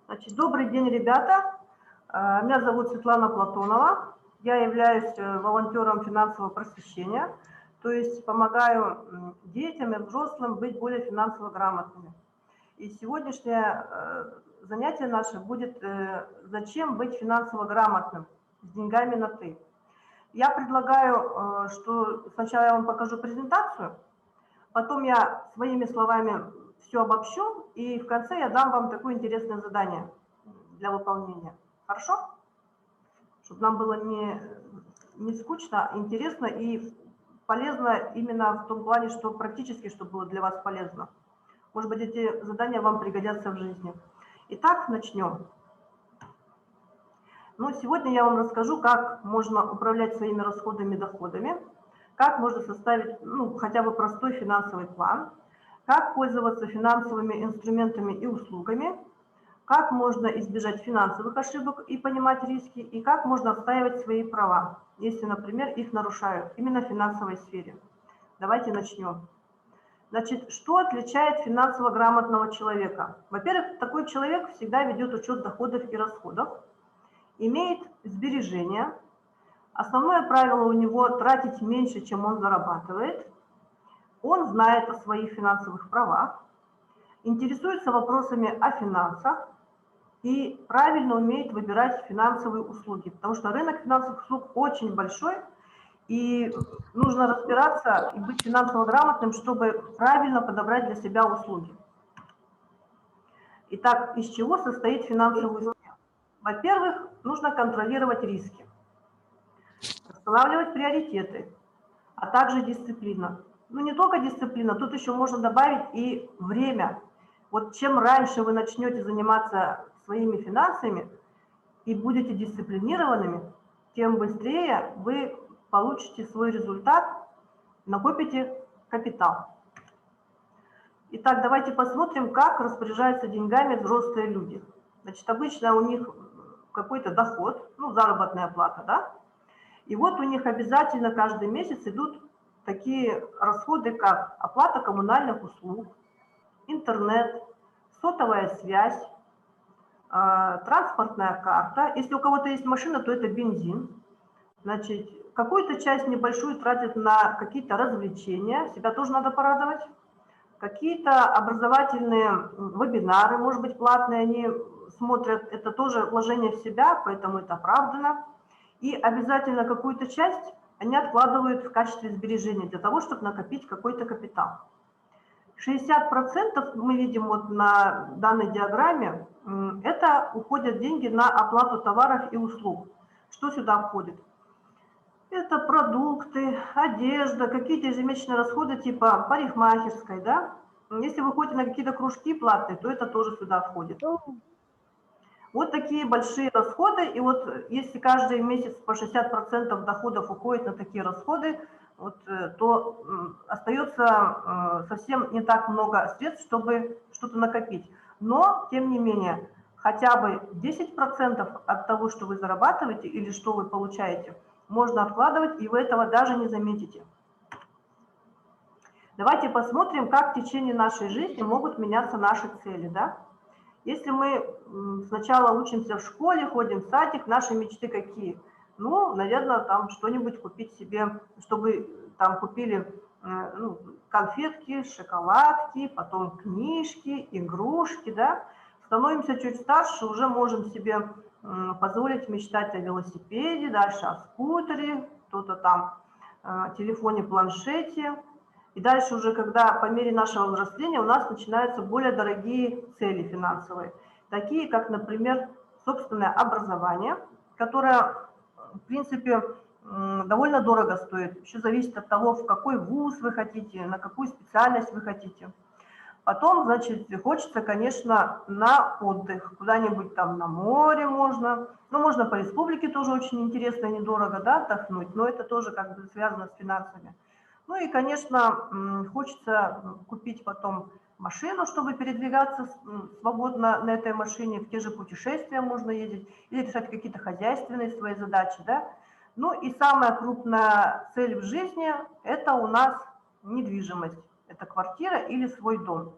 Значит, добрый день, ребята. Меня зовут Светлана Платонова. Я являюсь волонтером финансового просвещения, то есть помогаю детям и взрослым быть более финансово грамотными. И сегодняшнее занятие наше будет «Зачем быть финансово грамотным с деньгами на «ты». Я предлагаю, что сначала я вам покажу презентацию, потом я своими словами все обобщу, и в конце я дам вам такое интересное задание для выполнения. Хорошо? Чтобы нам было не скучно, а интересно и полезно именно в том плане, что практически, чтобы было для вас полезно. Может быть, эти задания вам пригодятся в жизни. Итак, начнем. Но сегодня я вам расскажу, как можно управлять своими расходами и доходами, как можно составить хотя бы простой финансовый план, как пользоваться финансовыми инструментами и услугами, как можно избежать финансовых ошибок и понимать риски, и как можно отстаивать свои права, если, например, их нарушают именно в финансовой сфере. Давайте начнем. Значит, что отличает финансово грамотного человека? Во-первых, такой человек всегда ведет учет доходов и расходов, имеет сбережения. Основное правило у него тратить меньше, чем он зарабатывает. Он знает о своих финансовых правах, интересуется вопросами о финансах и правильно умеет выбирать финансовые услуги, потому что рынок финансовых услуг очень большой, и нужно разбираться и быть финансово грамотным, чтобы правильно подобрать для себя услуги. Итак, из чего состоит финансовый успех? Во-первых, нужно контролировать риски, устанавливать приоритеты, а также дисциплина. Ну, не только дисциплина, тут еще можно добавить и время. Вот чем раньше вы начнете заниматься своими финансами и будете дисциплинированными, тем быстрее вы получите свой результат, накопите капитал. Итак, давайте посмотрим, как распоряжаются деньгами взрослые люди. Значит, обычно у них какой-то доход, заработная плата, да? И вот у них обязательно каждый месяц идут такие расходы, как оплата коммунальных услуг, интернет, сотовая связь, транспортная карта. Если у кого-то есть машина, то это бензин. Значит, какую-то часть небольшую тратят на какие-то развлечения, себя тоже надо порадовать. Какие-то образовательные вебинары, может быть, платные, они смотрят, это тоже вложение в себя, поэтому это оправдано. И обязательно какую-то часть они откладывают в качестве сбережения для того, чтобы накопить какой-то капитал. 60% мы видим вот на данной диаграмме, это уходят деньги на оплату товаров и услуг. Что сюда входит? Это продукты, одежда, какие-то ежемесячные расходы типа парикмахерской, да? Если вы ходите на какие-то кружки платные, то это тоже сюда входит. Вот такие большие расходы, и вот если каждый месяц по 60% доходов уходит на такие расходы, то остается совсем не так много средств, чтобы что-то накопить. Но, тем не менее, хотя бы 10% от того, что вы зарабатываете или что вы получаете, можно откладывать, и вы этого даже не заметите. Давайте посмотрим, как в течение нашей жизни могут меняться наши цели, да? Если мы сначала учимся в школе, ходим в садик, наши мечты какие? Ну, наверное, там что-нибудь купить себе, чтобы там купили конфетки, шоколадки, потом книжки, игрушки, да? Становимся чуть старше, уже можем себе позволить мечтать о велосипеде, дальше о скутере, кто-то там телефоне, планшете. И дальше уже, когда по мере нашего взросления у нас начинаются более дорогие цели финансовые, такие как, например, собственное образование, которое, в принципе, довольно дорого стоит. Еще зависит от того, в какой вуз вы хотите, на какую специальность вы хотите. Потом, значит, хочется, конечно, на отдых, куда-нибудь там на море можно. Ну, можно по республике тоже очень интересно и недорого, да, отдохнуть, но это тоже как бы связано с финансами. Ну и, конечно, хочется купить потом машину, чтобы передвигаться свободно на этой машине, в те же путешествия можно ездить, или решать какие-то хозяйственные свои задачи, да. Ну и самая крупная цель в жизни – это у нас недвижимость, это квартира или свой дом.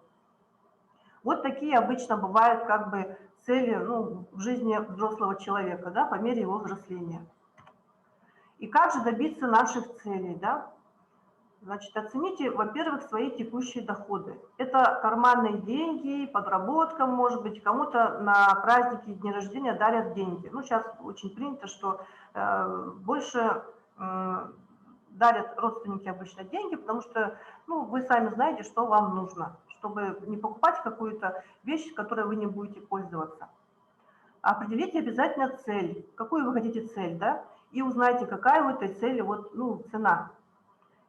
Вот такие обычно бывают как бы цели, ну, в жизни взрослого человека, да, по мере его взросления. И как же добиться наших целей, да? Значит, оцените, во-первых, свои текущие доходы. Это карманные деньги, подработка, может быть, кому-то на праздники, дни рождения дарят деньги. Ну, сейчас очень принято, что больше дарят родственники обычно деньги, потому что, ну, вы сами знаете, что вам нужно, чтобы не покупать какую-то вещь, которой вы не будете пользоваться. Определите обязательно цель, какую вы хотите цель, да, и узнайте, какая у этой цели вот, ну, цена.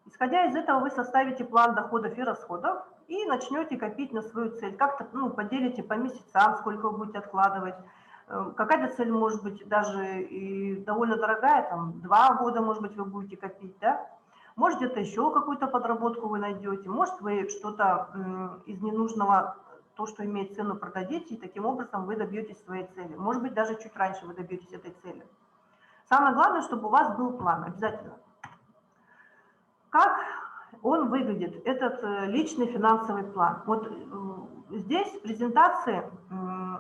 Исходя из этого, вы составите план доходов и расходов и начнете копить на свою цель. Как-то, ну, поделите по месяцам, сколько вы будете откладывать. Какая-то цель может быть даже и довольно дорогая, там 2 года, может быть, вы будете копить, да. Может, где-то еще какую-то подработку вы найдете, может, вы что-то из ненужного, то, что имеет цену, продадите, и таким образом вы добьетесь своей цели. Может быть, даже чуть раньше вы добьетесь этой цели. Самое главное, чтобы у вас был план, обязательно. Как он выглядит, этот личный финансовый план? Вот здесь в презентации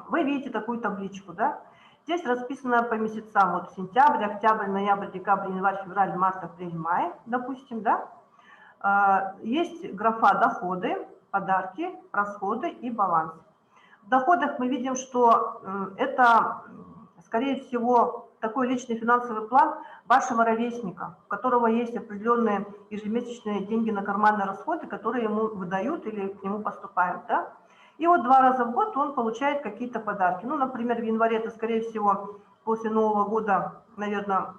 вы видите такую табличку, да? Здесь расписано по месяцам, вот сентябрь, октябрь, ноябрь, декабрь, январь, февраль, март, апрель, май, допустим, да? Есть графа доходы, подарки, расходы и баланс. В доходах мы видим, что это, скорее всего, такой личный финансовый план вашего ровесника, у которого есть определенные ежемесячные деньги на карманные расходы, которые ему выдают или к нему поступают, да? И вот 2 раза в год он получает какие-то подарки. Ну, например, в январе это, скорее всего, после Нового года, наверное,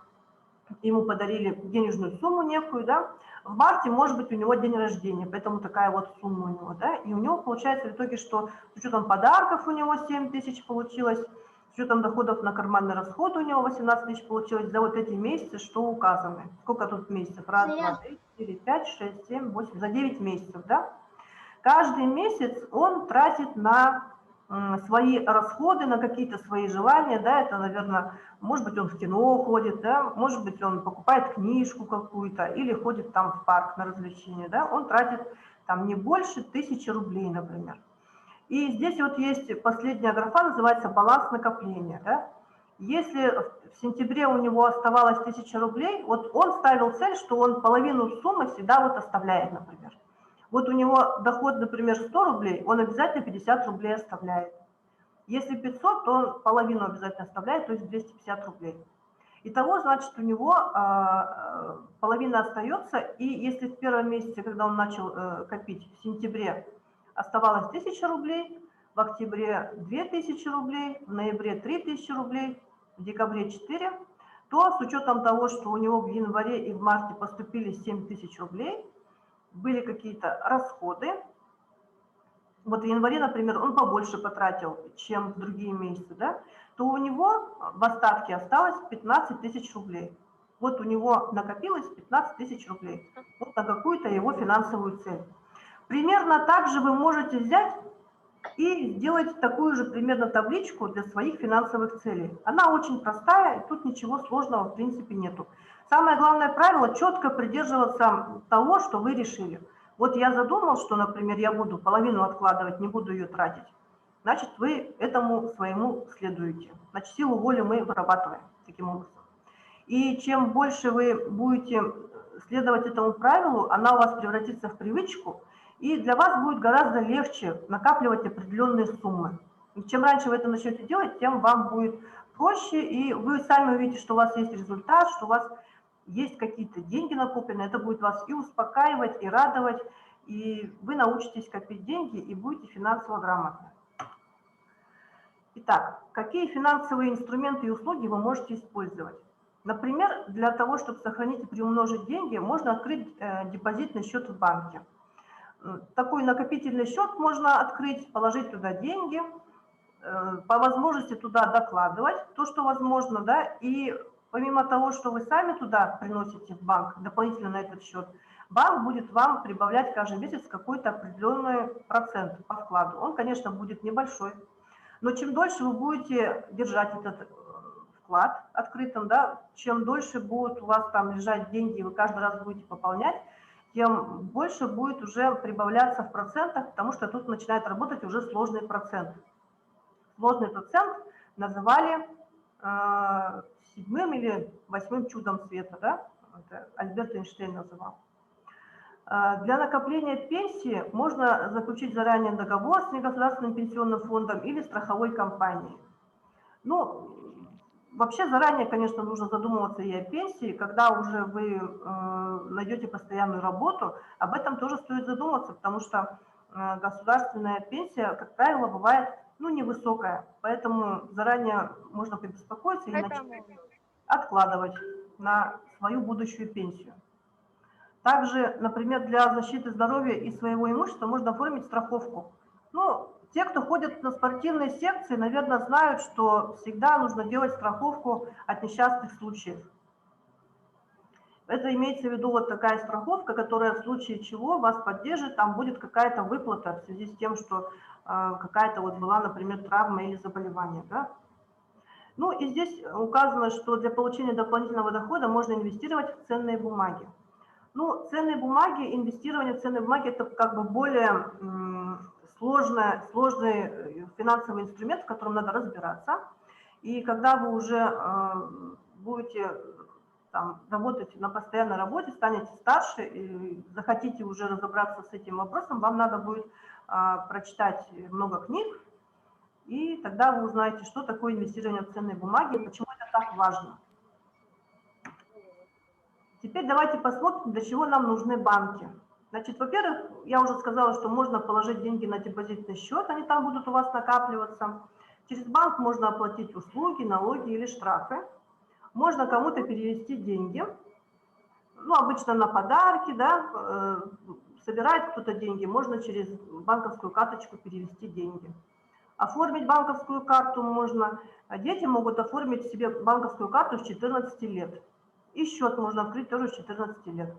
ему подарили денежную сумму некую, да? В марте, может быть, у него день рождения, поэтому такая вот сумма у него, да? И у него получается в итоге, что с учетом подарков у него 7 тысяч получилось, с учетом доходов на карманный расход у него 18 тысяч получилось за вот эти месяцы, что указаны. Сколько тут месяцев? Раз, два, три, 4, 5, 6, 7, 8, за 9 месяцев, да? Каждый месяц он тратит на свои расходы, на какие-то свои желания, да, это, наверное, может быть, он в кино ходит, да, может быть, он покупает книжку какую-то или ходит там в парк на развлечения, да, он тратит там не больше 1000 рублей, например. И здесь вот есть последняя графа, называется баланс накопления, да. Если в сентябре у него оставалось 1000 рублей, вот он ставил цель, что он половину суммы всегда вот оставляет, например. Вот у него доход, например, 100 рублей, он обязательно 50 рублей оставляет. Если 500, то он половину обязательно оставляет, то есть 250 рублей. Итого, значит, у него половина остается, и если в первом месяце, когда он начал копить, в сентябре оставалось 1000 рублей, в октябре 2000 рублей, в ноябре 3000 рублей, в декабре 4, то с учетом того, что у него в январе и в марте поступили 7000 рублей, были какие-то расходы. Вот в январе, например, он побольше потратил, чем в другие месяцы, да, то у него в остатке осталось 15 тысяч рублей. Вот у него накопилось 15 тысяч рублей. Вот на какую-то его финансовую цель. Примерно так же вы можете взять и сделать такую же примерно табличку для своих финансовых целей. Она очень простая, и тут ничего сложного в принципе нету. Самое главное правило – четко придерживаться того, что вы решили. Вот я задумал, что, например, я буду половину откладывать, не буду ее тратить. Значит, вы этому своему следуете. Значит, силу воли мы вырабатываем таким образом. И чем больше вы будете следовать этому правилу, она у вас превратится в привычку, и для вас будет гораздо легче накапливать определенные суммы. И чем раньше вы это начнете делать, тем вам будет проще, и вы сами увидите, что у вас есть результат, что у вас есть какие-то деньги накопленные, это будет вас и успокаивать, и радовать, и вы научитесь копить деньги и будете финансово грамотны. Итак, какие финансовые инструменты и услуги вы можете использовать? Например, для того, чтобы сохранить и приумножить деньги, можно открыть депозитный счет в банке. Такой накопительный счет можно открыть, положить туда деньги, по возможности туда докладывать то, что возможно, да, и помимо того, что вы сами туда приносите в банк, дополнительно на этот счет, банк будет вам прибавлять каждый месяц какой-то определенный процент по вкладу. Он, конечно, будет небольшой, но чем дольше вы будете держать этот вклад открытым, да, чем дольше будут у вас там лежать деньги, вы каждый раз будете пополнять, тем больше будет уже прибавляться в процентах, потому что тут начинает работать уже сложный процент. Сложный процент называли седьмым или восьмым чудом света, да? Это Альберт Эйнштейн называл. Для накопления пенсии можно заключить заранее договор с негосударственным пенсионным фондом или страховой компанией. Ну, вообще заранее, конечно, нужно задумываться и о пенсии. Когда уже вы найдете постоянную работу, об этом тоже стоит задуматься, потому что государственная пенсия, как правило, бывает невысокая. Поэтому заранее можно побеспокоиться и начать откладывать на свою будущую пенсию. Также, например, для защиты здоровья и своего имущества можно оформить страховку. Ну, те, кто ходит на спортивные секции, наверное, знают, что всегда нужно делать страховку от несчастных случаев. Это имеется в виду вот такая страховка, которая в случае чего вас поддержит, там будет какая-то выплата в связи с тем, что какая-то вот была, например, травма или заболевание, да? Ну и здесь указано, что для получения дополнительного дохода можно инвестировать в ценные бумаги. Ну, ценные бумаги, инвестирование в ценные бумаги – это как бы более сложный финансовый инструмент, в котором надо разбираться. И когда вы уже будете работать на постоянной работе, станете старше и захотите уже разобраться с этим вопросом, вам надо будет прочитать много книг, и тогда вы узнаете, что такое инвестирование в ценные бумаги и почему это так важно. Теперь давайте посмотрим, для чего нам нужны банки. Значит, во-первых, я уже сказала, что можно положить деньги на депозитный счет, они там будут у вас накапливаться. Через банк можно оплатить услуги, налоги или штрафы. Можно кому-то перевести деньги, ну, обычно на подарки, да, собирает кто-то деньги, можно через банковскую карточку перевести деньги. Оформить банковскую карту можно, дети могут оформить себе банковскую карту с 14 лет. И счет можно открыть тоже с 14 лет.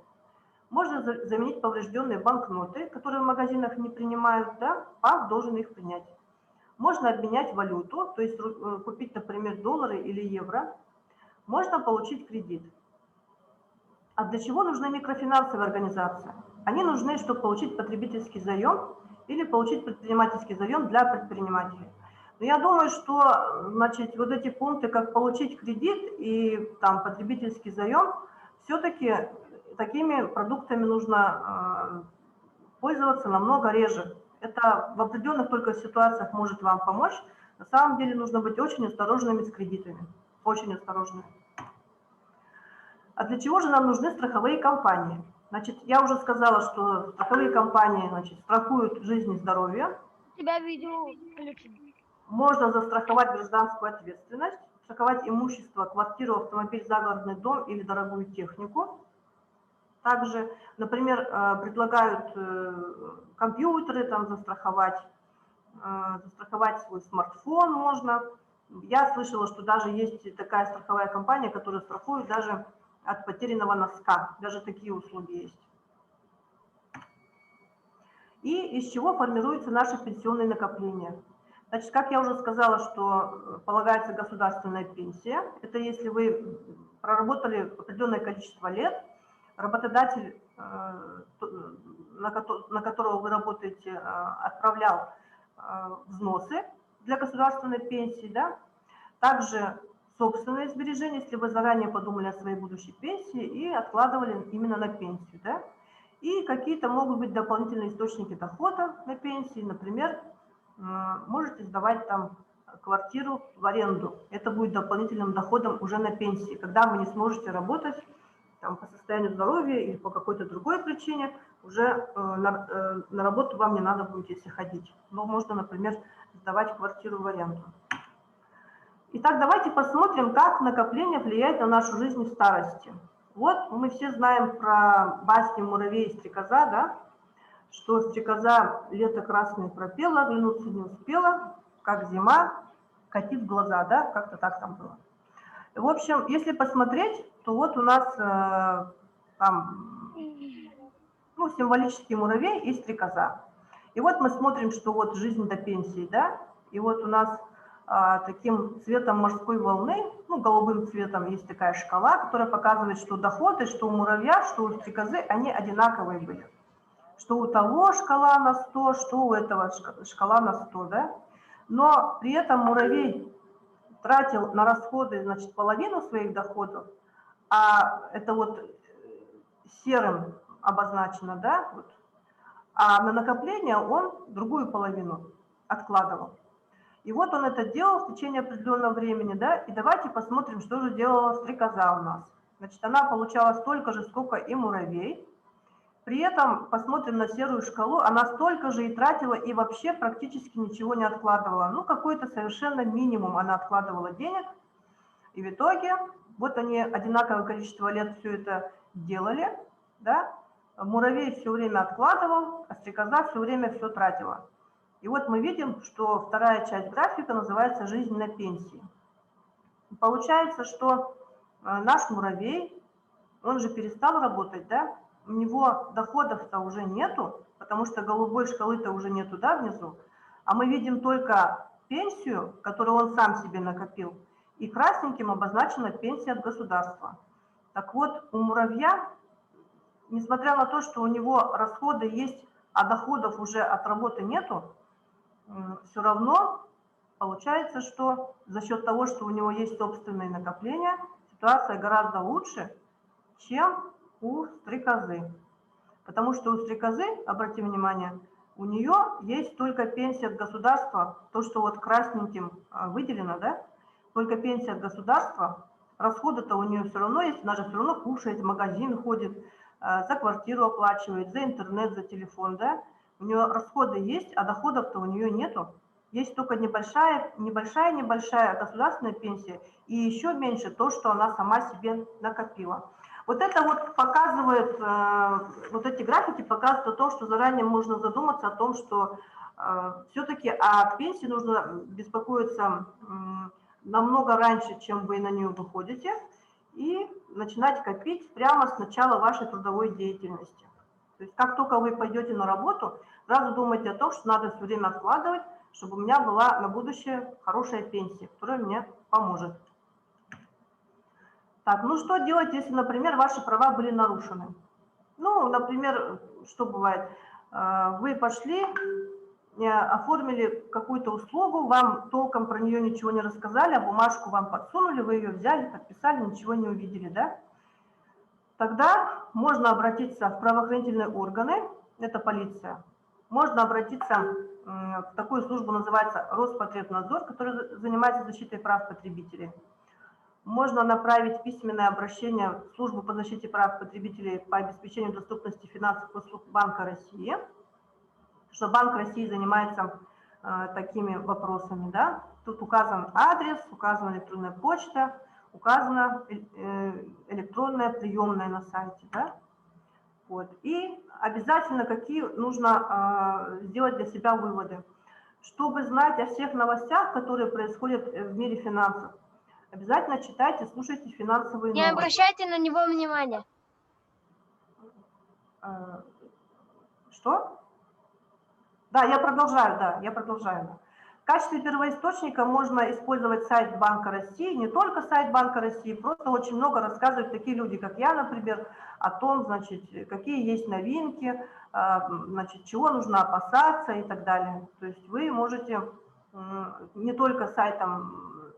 Можно заменить поврежденные банкноты, которые в магазинах не принимают, да? Банк должен их принять. Можно обменять валюту, то есть купить, например, доллары или евро. Можно получить кредит. А для чего нужны микрофинансовые организации? Они нужны, чтобы получить потребительский заем или получить предпринимательский заем для предпринимателей. Но я думаю, что, значит, вот эти пункты, как получить кредит и там потребительский заем, все-таки такими продуктами нужно пользоваться намного реже. Это в определенных только ситуациях может вам помочь. На самом деле нужно быть очень осторожными с кредитами. Очень осторожными. А для чего же нам нужны страховые компании? Значит, я уже сказала, что страховые компании, значит, страхуют жизнь и здоровье. Тебя видео включено. Можно застраховать гражданскую ответственность, страховать имущество, квартиру, автомобиль, загородный дом или дорогую технику. Также, например, предлагают компьютеры там застраховать свой смартфон можно. Я слышала, что даже есть такая страховая компания, которая страхует даже от потерянного носка. Даже такие услуги есть. И из чего формируются наши пенсионные накопления? Значит, как я уже сказала, что полагается государственная пенсия. Это если вы проработали определенное количество лет, работодатель, на которого вы работаете, отправлял взносы для государственной пенсии, да? Также собственные сбережения, если вы заранее подумали о своей будущей пенсии и откладывали именно на пенсию, да? И какие-то могут быть дополнительные источники дохода на пенсии, например, можете сдавать там квартиру в аренду. Это будет дополнительным доходом уже на пенсии, когда вы не сможете работать там, по состоянию здоровья или по какой-то другой причине, уже на работу вам не надо будет, если ходить. Но можно, например, сдавать квартиру в аренду. Итак, давайте посмотрим, как накопление влияет на нашу жизнь в старости. Вот мы все знаем про басню «Муравей и стрекоза», да? Что стрекоза лето красное пропела, оглянуться не успела, как зима катит в глаза, да? Как-то так там было. В общем, если посмотреть, то вот у нас там символический муравей и стрекоза. И вот мы смотрим, что вот жизнь до пенсии, да? И вот у нас таким цветом морской волны, ну, голубым цветом есть такая шкала, которая показывает, что доходы, что у муравья, что у стрекозы, они одинаковые были. Что у того шкала на 100, что у этого шкала на 100, да? Но при этом муравей тратил на расходы, значит, половину своих доходов, а это вот серым обозначено, да, вот, а на накопление он другую половину откладывал. И вот он это делал в течение определенного времени, да, и давайте посмотрим, что же делала стрекоза у нас. Значит, она получала столько же, сколько и муравей. При этом, посмотрим на серую шкалу, она столько же и тратила, и вообще практически ничего не откладывала. Ну, какой-то совершенно минимум она откладывала денег. И в итоге, вот они одинаковое количество лет все это делали, да. Муравей все время откладывал, а стрекоза все время все тратила. И вот мы видим, что вторая часть графика называется «Жизнь на пенсии». Получается, что наш муравей, он же перестал работать, да? У него доходов-то уже нету, потому что голубой шкалы-то уже нету, да, внизу. А мы видим только пенсию, которую он сам себе накопил, и красненьким обозначена пенсия от государства. Так вот, у муравья, несмотря на то, что у него расходы есть, а доходов уже от работы нету, все равно получается, что за счет того, что у него есть собственные накопления, ситуация гораздо лучше, чем у стрекозы. Потому что у стрекозы, обратим внимание, у нее есть только пенсия от государства, то, что вот красненьким выделено, да, только пенсия от государства, расходы-то у нее все равно есть, она же все равно кушает, в магазин ходит, за квартиру оплачивает, за интернет, за телефон, да, у нее расходы есть, а доходов-то у нее нету. Есть только небольшая государственная пенсия и еще меньше то, что она сама себе накопила. Вот это вот показывает, вот эти графики показывают то, что заранее можно задуматься о том, что все-таки о пенсии нужно беспокоиться намного раньше, чем вы на нее выходите, и начинать копить прямо с начала вашей трудовой деятельности. То есть как только вы пойдете на работу, сразу думайте о том, что надо все время откладывать, чтобы у меня была на будущее хорошая пенсия, которая мне поможет. Так, ну что делать, если, например, ваши права были нарушены? Ну, например, что бывает? Вы пошли, оформили какую-то услугу, вам толком про нее ничего не рассказали, а бумажку вам подсунули, вы ее взяли, подписали, ничего не увидели, да? Тогда можно обратиться в правоохранительные органы, это полиция. Можно обратиться в такую службу, называется Роспотребнадзор, который занимается защитой прав потребителей. Можно направить письменное обращение в службу по защите прав потребителей по обеспечению доступности финансовых услуг Банка России, потому что Банк России занимается такими вопросами, да. Тут указан адрес, указана электронная почта, указана электронная приемная на сайте, да. Вот. И обязательно какие нужно сделать для себя выводы. Чтобы знать о всех новостях, которые происходят в мире финансов, обязательно читайте, слушайте финансовые Не новости. обращайте на него внимания. Что? Да, я продолжаю. В качестве первоисточника можно использовать сайт Банка России, не только сайт Банка России, просто очень много рассказывают такие люди, как я, например, о том, значит, какие есть новинки, значит, чего нужно опасаться и так далее. То есть вы можете не только сайтом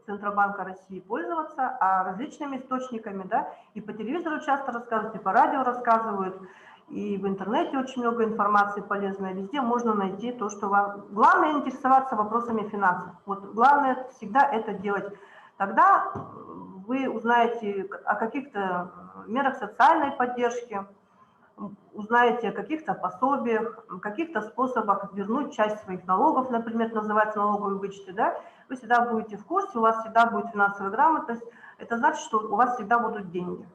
Центробанка России пользоваться, а различными источниками, да, и по телевизору часто рассказывают, и по радио рассказывают, и в интернете очень много информации полезной, везде можно найти то, что вам... Главное интересоваться вопросами финансов. Вот главное всегда это делать. Тогда вы узнаете о каких-то мерах социальной поддержки, узнаете о каких-то пособиях, каких-то способах вернуть часть своих налогов, например, называется налоговые вычеты, да, вы всегда будете в курсе, у вас всегда будет финансовая грамотность, это значит, что у вас всегда будут деньги.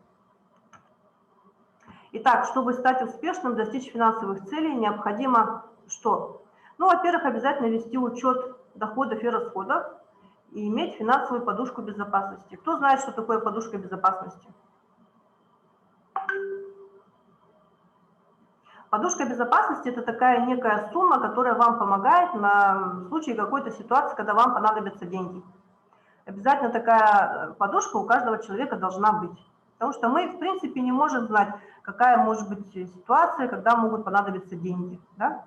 Итак, чтобы стать успешным, достичь финансовых целей, необходимо что? Ну, во-первых, обязательно вести учет доходов и расходов и иметь финансовую подушку безопасности. Кто знает, что такое подушка безопасности? Подушка безопасности – это такая некая сумма, которая вам помогает на случай какой-то ситуации, когда вам понадобятся деньги. Обязательно такая подушка у каждого человека должна быть. Потому что мы, в принципе, не можем знать, какая может быть ситуация, когда могут понадобиться деньги. Да?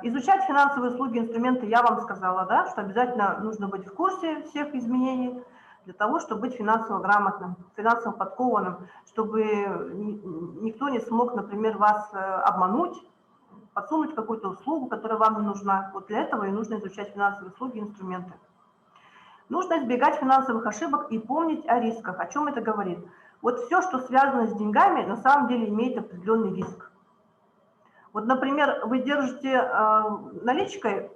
Изучать финансовые услуги, инструменты я вам сказала, да, что обязательно нужно быть в курсе всех изменений для того, чтобы быть финансово грамотным, финансово подкованным, чтобы никто не смог, например, вас обмануть, подсунуть какую-то услугу, которая вам не нужна. Вот для этого и нужно изучать финансовые услуги и инструменты. Нужно избегать финансовых ошибок и помнить о рисках. О чем это говорит? Вот все, что связано с деньгами, на самом деле имеет определенный риск. Вот, например, вы держите наличкой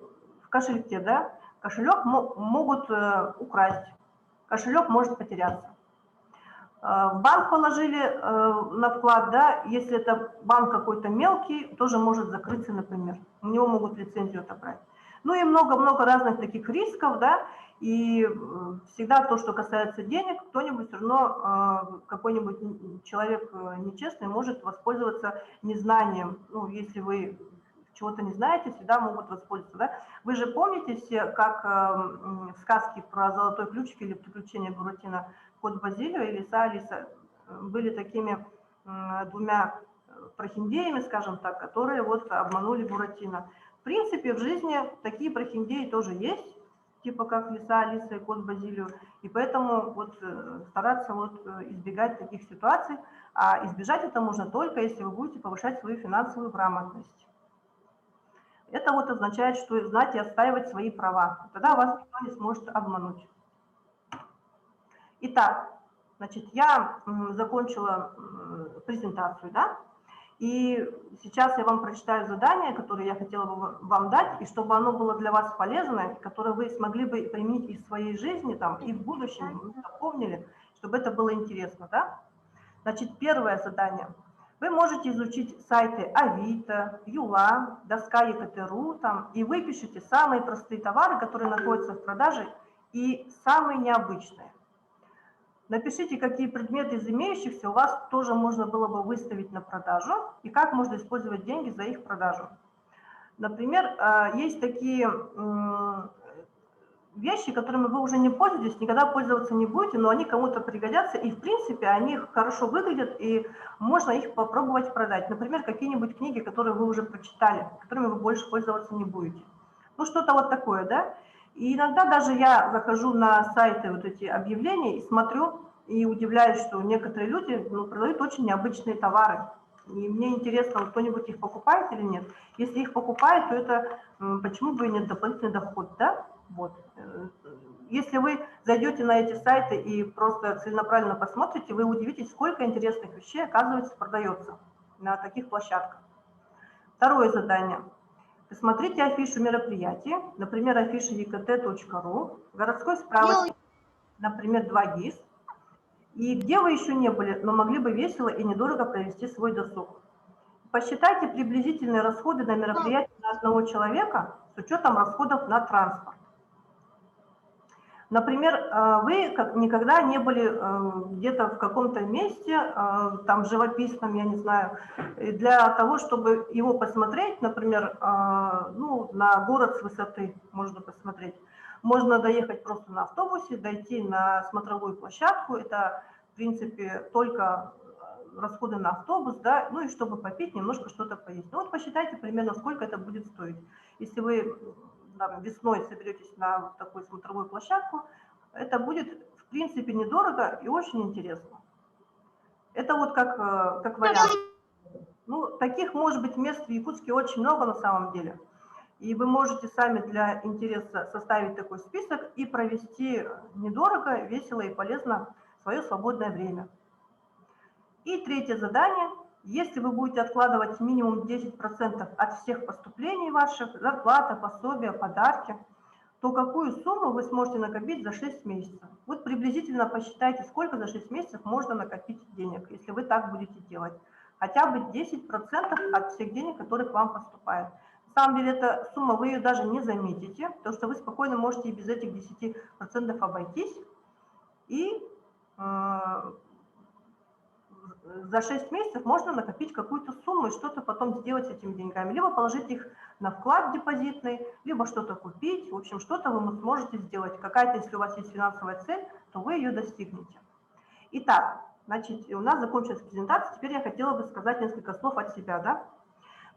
в кошельке, да? Кошелек могут украсть, кошелек может потеряться. В банк положили на вклад, да, если это банк какой-то мелкий, тоже может закрыться, например. У него могут лицензию отобрать. Ну и много-много разных таких рисков, да, и всегда то, что касается денег, кто-нибудь все равно, какой-нибудь человек нечестный может воспользоваться незнанием. Ну, если вы чего-то не знаете, всегда могут воспользоваться, да. Вы же помните все, как в сказке про золотой ключик или приключения Буратино, кот Базилио и лиса Алиса были такими двумя прохиндеями, скажем так, которые вот обманули Буратино. В принципе, в жизни такие прохиндеи тоже есть, типа как лиса Алиса и кот Базилио, и поэтому вот стараться вот избегать таких ситуаций, а избежать это можно только, если вы будете повышать свою финансовую грамотность. Это вот означает, что знать и отстаивать свои права, тогда вас никто не сможет обмануть. Итак, значит, я закончила презентацию, да, и сейчас я вам прочитаю задание, которое я хотела бы вам дать, и чтобы оно было для вас полезно, которое вы смогли бы применить и в своей жизни, там, и в будущем, запомнили, чтобы это было интересно, да. Значит, первое задание. Вы можете изучить сайты Авито, Юла, Доска ЕКТ.ру, там, и выпишите самые простые товары, которые находятся в продаже, и самые необычные. Напишите, какие предметы из имеющихся у вас тоже можно было бы выставить на продажу и как можно использовать деньги за их продажу. Например, есть такие вещи, которыми вы уже не пользуетесь, никогда пользоваться не будете, но они кому-то пригодятся, и в принципе они хорошо выглядят, и можно их попробовать продать. Например, какие-нибудь книги, которые вы уже прочитали, которыми вы больше пользоваться не будете. Ну, что-то вот такое, да? И иногда даже я захожу на сайты, вот эти объявления, и смотрю, и удивляюсь, что некоторые люди продают очень необычные товары. И мне интересно, кто-нибудь их покупает или нет. Если их покупает, то это почему бы и нет дополнительный доход, да? Вот. Если вы зайдете на эти сайты и просто целенаправленно посмотрите, вы удивитесь, сколько интересных вещей, оказывается, продается на таких площадках. Второе задание. Посмотрите афишу мероприятий, например, афиша ekt.ru, городской справочник, например, 2GIS, и где вы еще не были, но могли бы весело и недорого провести свой досуг. Посчитайте приблизительные расходы на мероприятие на одного человека с учетом расходов на транспорт. Например, вы никогда не были где-то в каком-то месте, там живописном, я не знаю, для того, чтобы его посмотреть, например, ну, на город с высоты можно посмотреть. Можно доехать просто на автобусе, дойти на смотровую площадку, это, в принципе, только расходы на автобус, да, ну и чтобы попить, немножко что-то поесть. Ну вот посчитайте примерно, сколько это будет стоить. Если вы весной соберетесь на такую смотровую площадку, это будет, в принципе, недорого и очень интересно. Это вот как вариант. Ну, таких, может быть, мест в Якутске очень много на самом деле. И вы можете сами для интереса составить такой список и провести недорого, весело и полезно свое свободное время. И третье задание. Если вы будете откладывать минимум 10% от всех поступлений ваших, зарплата, пособия, подарки, то какую сумму вы сможете накопить за 6 месяцев? Вот приблизительно посчитайте, сколько за 6 месяцев можно накопить денег, если вы так будете делать. Хотя бы 10% от всех денег, которые к вам поступают. На самом деле эта сумма, вы ее даже не заметите, потому что вы спокойно можете и без этих 10% обойтись. И за 6 месяцев можно накопить какую-то сумму и что-то потом сделать с этими деньгами. Либо положить их на вклад депозитный, либо что-то купить. В общем, что-то вы сможете сделать. Какая-то, если у вас есть финансовая цель, то вы ее достигнете. Итак, значит, у нас закончилась презентация. Теперь я хотела бы сказать несколько слов от себя, да?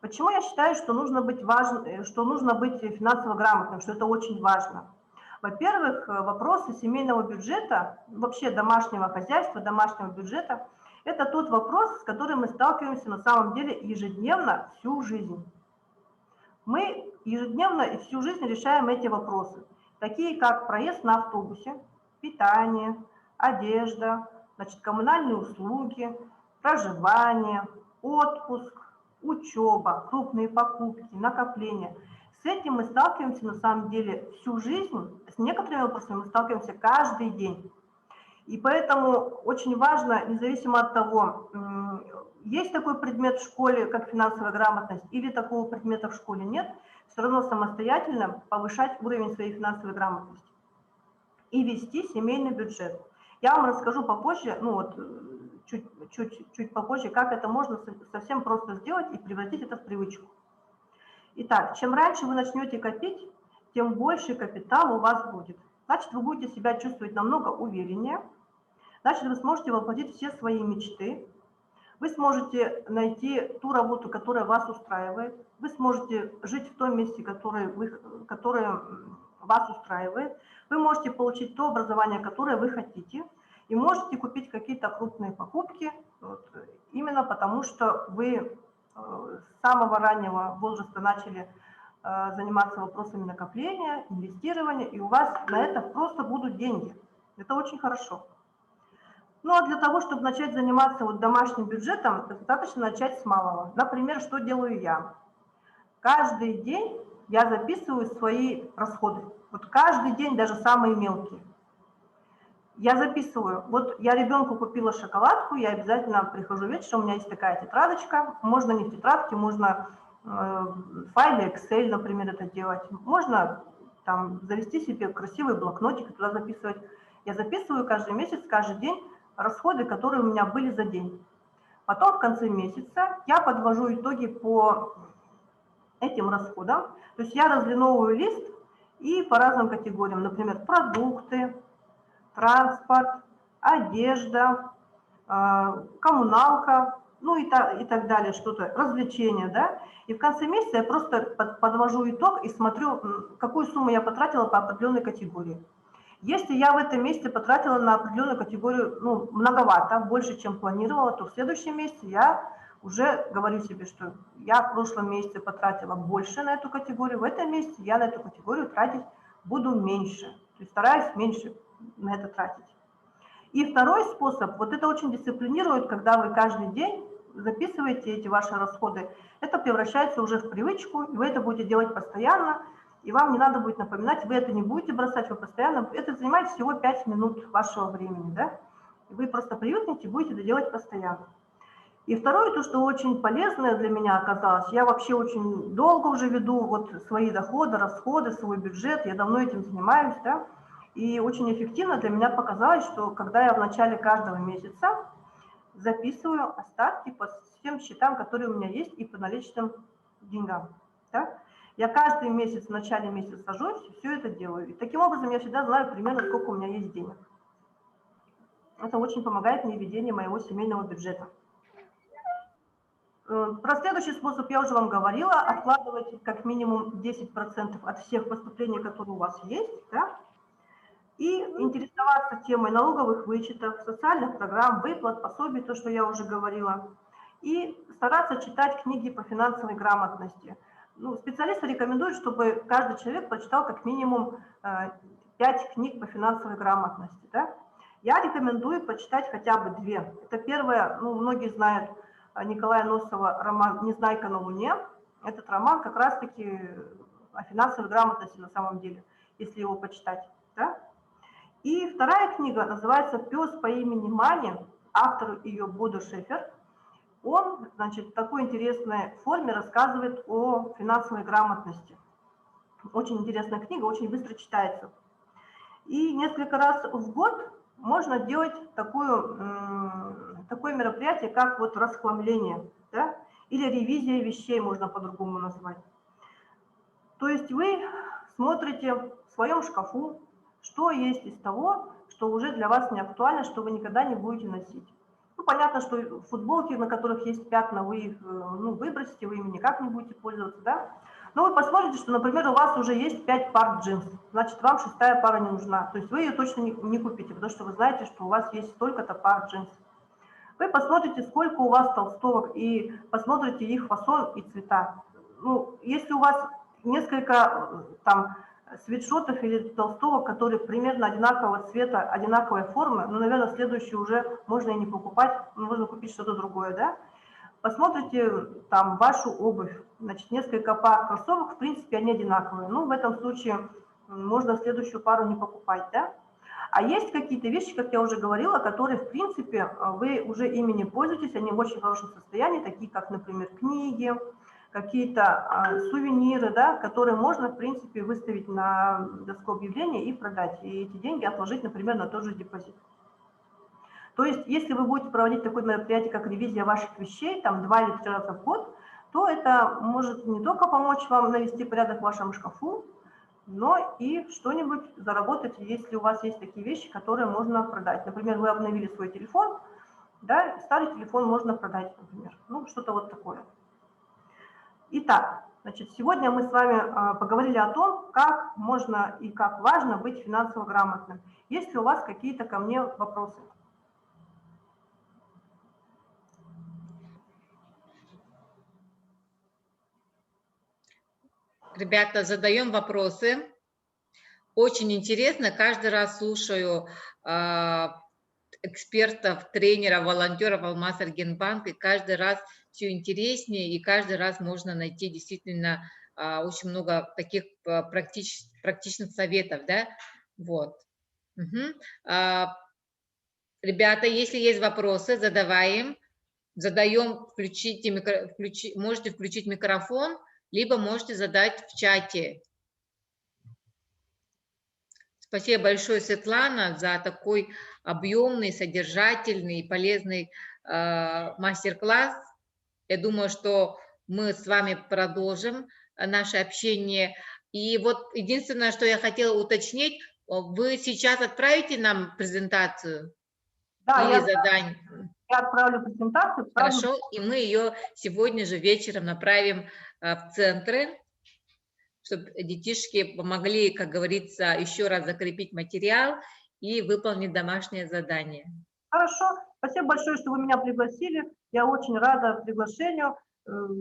Почему я считаю, что нужно быть финансово грамотным, что это очень важно? Во-первых, вопросы семейного бюджета, вообще домашнего хозяйства, домашнего бюджета, это тот вопрос, с которым мы сталкиваемся на самом деле ежедневно всю жизнь. Мы ежедневно и всю жизнь решаем эти вопросы, такие как проезд на автобусе, питание, одежда, значит, коммунальные услуги, проживание, отпуск, учеба, крупные покупки, накопления. С этим мы сталкиваемся на самом деле всю жизнь, с некоторыми вопросами мы сталкиваемся каждый день. И поэтому очень важно, независимо от того, есть такой предмет в школе, как финансовая грамотность, или такого предмета в школе нет, все равно самостоятельно повышать уровень своей финансовой грамотности и вести семейный бюджет. Я вам расскажу попозже, чуть попозже, как это можно совсем просто сделать и превратить это в привычку. Итак, чем раньше вы начнете копить, тем больше капитал у вас будет. Значит, вы будете себя чувствовать намного увереннее, значит, вы сможете воплотить все свои мечты, вы сможете найти ту работу, которая вас устраивает, вы сможете жить в том месте, которое вас устраивает, вы можете получить то образование, которое вы хотите, и можете купить какие-то крупные покупки, именно потому что вы с самого раннего возраста начали заниматься вопросами накопления, инвестирования, и у вас на это просто будут деньги. Это очень хорошо. Ну а для того, чтобы начать заниматься домашним бюджетом, достаточно начать с малого. Например, что делаю я? Каждый день я записываю свои расходы. Вот каждый день, даже самые мелкие. Я записываю. Вот я ребенку купила шоколадку, я обязательно прихожу вечером, у меня есть такая тетрадочка. Можно не в тетрадке, можно в файле Excel, например, это делать. Можно там завести себе красивый блокнотик и туда записывать. Я записываю каждый месяц, каждый день расходы, которые у меня были за день. Потом в конце месяца я подвожу итоги по этим расходам. То есть я разлиновываю лист и по разным категориям, например, продукты, транспорт, одежда, коммуналка, ну и так далее, что-то, развлечения, да. И в конце месяца я просто подвожу итог и смотрю, какую сумму я потратила по определенной категории. Если я в этом месяце потратила на определенную категорию, многовато, больше, чем планировала, то в следующем месяце я уже говорю себе, что я в прошлом месяце потратила больше на эту категорию, в этом месяце я на эту категорию тратить буду меньше. То есть стараюсь меньше на это тратить. И второй способ, вот это очень дисциплинирует, когда вы каждый день записываете эти ваши расходы, это превращается уже в привычку, и вы это будете делать постоянно, и вам не надо будет напоминать, вы это не будете бросать, вы постоянно, это занимает всего 5 минут вашего времени, да, вы просто привыкнете, будете это делать постоянно. И второе, то, что очень полезное для меня оказалось, я вообще очень долго уже веду свои доходы, расходы, свой бюджет, я давно этим занимаюсь, да, и очень эффективно для меня показалось, что когда я в начале каждого месяца записываю остатки по всем счетам, которые у меня есть, и по наличным деньгам, да, я каждый месяц, в начале месяца сажусь и все это делаю. И таким образом я всегда знаю примерно, сколько у меня есть денег. Это очень помогает мне в ведении моего семейного бюджета. Про следующий способ я уже вам говорила. Откладывайте как минимум 10% от всех поступлений, которые у вас есть, да? И интересоваться темой налоговых вычетов, социальных программ, выплат, пособий, то, что я уже говорила. И стараться читать книги по финансовой грамотности. Специалисты рекомендуют, чтобы каждый человек прочитал как минимум 5 книг по финансовой грамотности. Да? Я рекомендую прочитать хотя бы 2. Это первое, многие знают Николая Носова роман «Незнайка на Луне». Этот роман как раз-таки о финансовой грамотности на самом деле, если его почитать. Да? И вторая книга называется «Пес по имени Мани», автор ее Бодо Шефер. Он, в такой интересной форме рассказывает о финансовой грамотности. Очень интересная книга, очень быстро читается. И несколько раз в год можно делать такое мероприятие, как вот расхламление, да? Или ревизия вещей, можно по-другому назвать. То есть вы смотрите в своем шкафу, что есть из того, что уже для вас не актуально, что вы никогда не будете носить. Ну, понятно, что футболки, на которых есть пятна, вы их выбросите, вы ими никак не будете пользоваться, да? Но вы посмотрите, что, например, у вас уже есть 5 пар джинс, значит, вам 6-я пара не нужна. То есть вы ее точно не купите, потому что вы знаете, что у вас есть столько-то пар джинс. Вы посмотрите, сколько у вас толстовок, и посмотрите их фасон и цвета. Ну, если у вас несколько там свитшотов или толстовок, которые примерно одинакового цвета, одинаковой формы, ну, наверное, следующий уже можно и не покупать, можно купить что-то другое, да? Посмотрите там вашу обувь, значит, несколько пар кроссовок, в принципе, они одинаковые. Ну, в этом случае можно следующую пару не покупать, да? А есть какие-то вещи, как я уже говорила, которые, в принципе, вы уже ими не пользуетесь, они в очень хорошем состоянии, такие как, например, книги, какие-то сувениры, да, которые можно, в принципе, выставить на доску объявления и продать, и эти деньги отложить, например, на тот же депозит. То есть, если вы будете проводить такое мероприятие, как ревизия ваших вещей, там 2 или 3 раза в год, то это может не только помочь вам навести порядок в вашем шкафу, но и что-нибудь заработать, если у вас есть такие вещи, которые можно продать. Например, вы обновили свой телефон, да, старый телефон можно продать, например. Ну, что-то вот такое. Итак, значит, сегодня мы с вами поговорили о том, как можно и как важно быть финансово грамотным. Есть ли у вас какие-то ко мне вопросы? Ребята, задаем вопросы. Очень интересно, каждый раз слушаю экспертов, тренеров, волонтеров Алмаз-Аргенбанк, и каждый раз все интереснее, и каждый раз можно найти действительно очень много таких практичных советов, да, вот. Угу. Ребята, если есть вопросы, задаем, можете включить микрофон, либо можете задать в чате. Спасибо большое, Светлана, за такой объемный, содержательный и полезный мастер-класс. Я думаю, что мы с вами продолжим наше общение. И вот единственное, что я хотела уточнить, вы сейчас отправите нам презентацию? Да, или задание? Я отправлю презентацию. Хорошо, и мы ее сегодня же вечером направим в центры, чтобы детишки помогли, как говорится, еще раз закрепить материал и выполнить домашнее задание. Хорошо, спасибо большое, что вы меня пригласили. Я очень рада приглашению.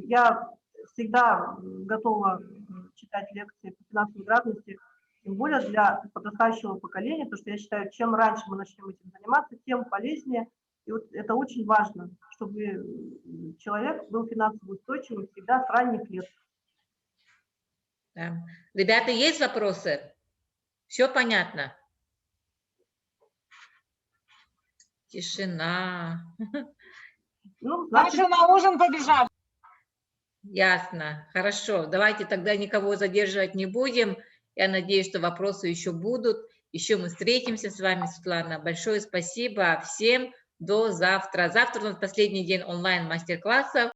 Я всегда готова читать лекции по финансовой грамотности, тем более для подрастающего поколения, потому что я считаю, чем раньше мы начнем этим заниматься, тем полезнее. И вот это очень важно, чтобы человек был финансово устойчивым всегда с ранних лет. Да. Ребята, есть вопросы? Все понятно? Тишина. Ну, значит, на ужин побежал. Ясно. Хорошо. Давайте тогда никого задерживать не будем. Я надеюсь, что вопросы еще будут. Еще мы встретимся с вами, Светлана. Большое спасибо всем. До завтра. Завтра у нас последний день онлайн мастер-классов.